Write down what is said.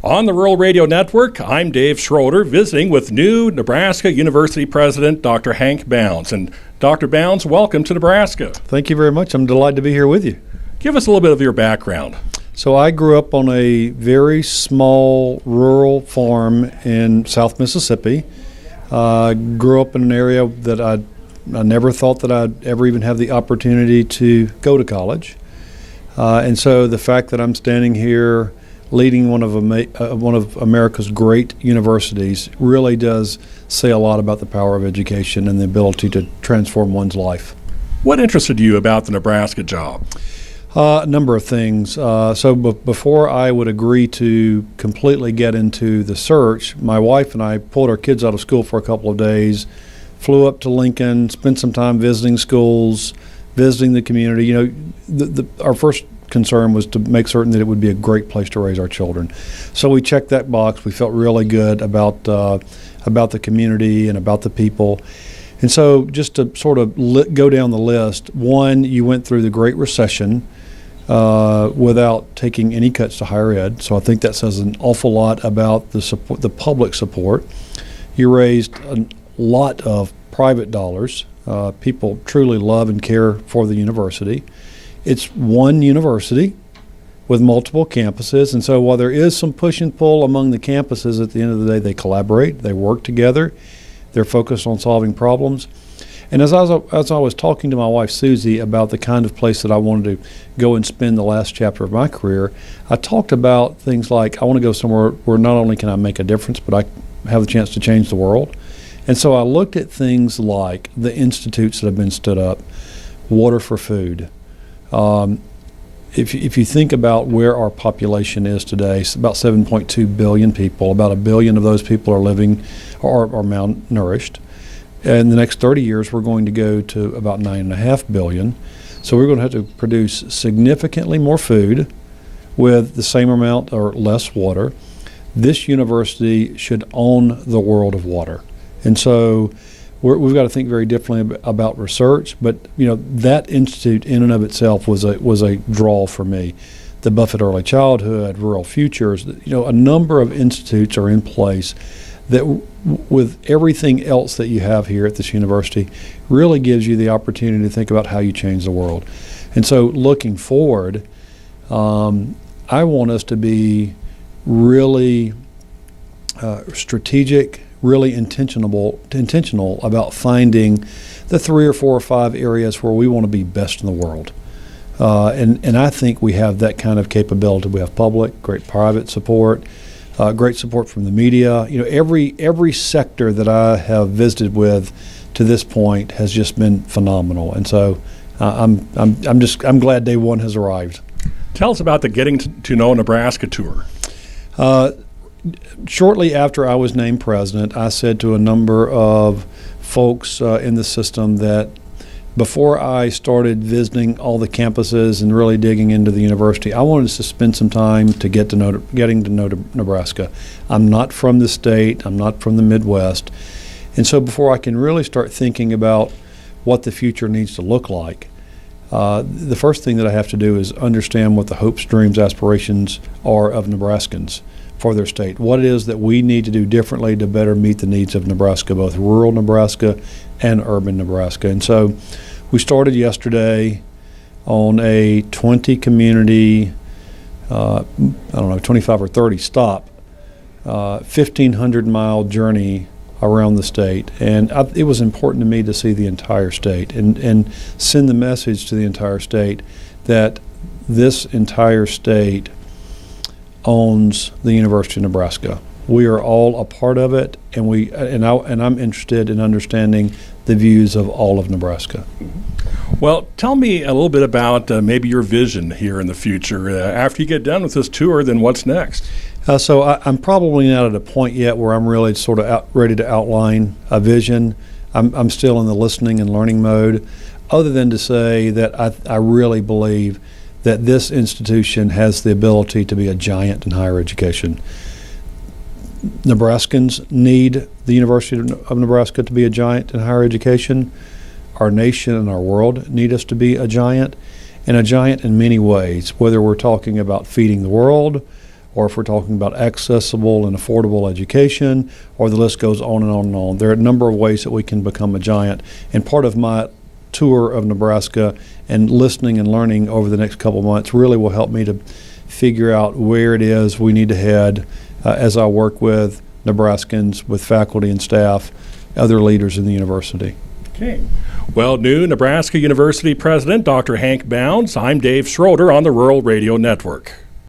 On the Rural Radio Network, I'm Dave Schroeder, visiting with new Nebraska University President Dr. Hank Bounds. And Dr. Bounds, welcome to Nebraska. Thank you very much. I'm delighted to be here with you. Give us a little bit of your background. So I grew up on a very small rural farm in South Mississippi. Grew up in an area that I never thought that I'd ever even have the opportunity to go to college. And so the fact that I'm standing here leading one of America's great universities really does say a lot about the power of education and the ability to transform one's life. What interested you about the Nebraska job? A number of things. Before I would agree to completely get into the search, my wife and I pulled our kids out of school for a couple of days, flew up to Lincoln, spent some time visiting schools, visiting the community. Our first concern was to make certain that it would be a great place to raise our children. So we checked that box. We felt really good about the community and about the people. And so just to sort of go down the list, one, you went through the Great Recession without taking any cuts to higher ed. So I think that says an awful lot about the public support. You raised a lot of private dollars. People truly love and care for the university. It's one university with multiple campuses, and so while there is some push and pull among the campuses, at the end of the day, they collaborate, they work together, they're focused on solving problems. And as I was talking to my wife, Susie, about the kind of place that I wanted to go and spend the last chapter of my career, I talked about things like I want to go somewhere where not only can I make a difference, but I have the chance to change the world. And so I looked at things like the institutes that have been stood up, Water for Food. If you think about where our population is today, it's about 7.2 billion people. About 1 billion of those people are malnourished. In the next 30 years, we're going to go to about 9.5 billion. So we're going to have to produce significantly more food with the same amount or less water. This university should own the world of water. And so we've got to think very differently about research, but that institute in and of itself was a draw for me. The Buffett Early Childhood, Rural Futures, a number of institutes are in place that, with everything else that you have here at this university, really gives you the opportunity to think about how you change the world. And so looking forward, I want us to be really strategic, really intentional about finding the 3 or 4 or 5 areas where we want to be best in the world. And I think we have that kind of capability. We have public, great private support, great support from the media. Every sector that I have visited with to this point has just been phenomenal. And so I'm glad day one has arrived. Tell us about the Getting to Know Nebraska tour. Shortly after I was named president, I said to a number of folks in the system that before I started visiting all the campuses and really digging into the university, I wanted us to spend some time to getting to know Nebraska. I'm not from the state. I'm not from the Midwest. And so before I can really start thinking about what the future needs to look like, the first thing that I have to do is understand what the hopes, dreams, aspirations are of Nebraskans for their state, what it is that we need to do differently to better meet the needs of Nebraska, both rural Nebraska and urban Nebraska. And so we started yesterday on a 20 community, 25 or 30 stop, 1,500 mile journey around the state. And it was important to me to see the entire state and send the message to the entire state that this entire state owns the University of Nebraska. We are all a part of it, and I'm interested in understanding the views of all of Nebraska. Well, tell me a little bit about maybe your vision here in the future. After you get done with this tour, then what's next? So I'm probably not at a point yet where I'm really sort of ready to outline a vision. I'm still in the listening and learning mode, other than to say that I really believe that this institution has the ability to be a giant in higher education. Nebraskans need the University of Nebraska to be a giant in higher education. Our nation and our world need us to be a giant, and a giant in many ways, whether we're talking about feeding the world or if we're talking about accessible and affordable education, or the list goes on and on and on. There are a number of ways that we can become a giant. And part of my tour of Nebraska and listening and learning over the next couple of months really will help me to figure out where it is we need to head as I work with Nebraskans, with faculty and staff, other leaders in the university. Okay. Well, new Nebraska University President Dr. Hank Bounds, I'm Dave Schroeder on the Rural Radio Network.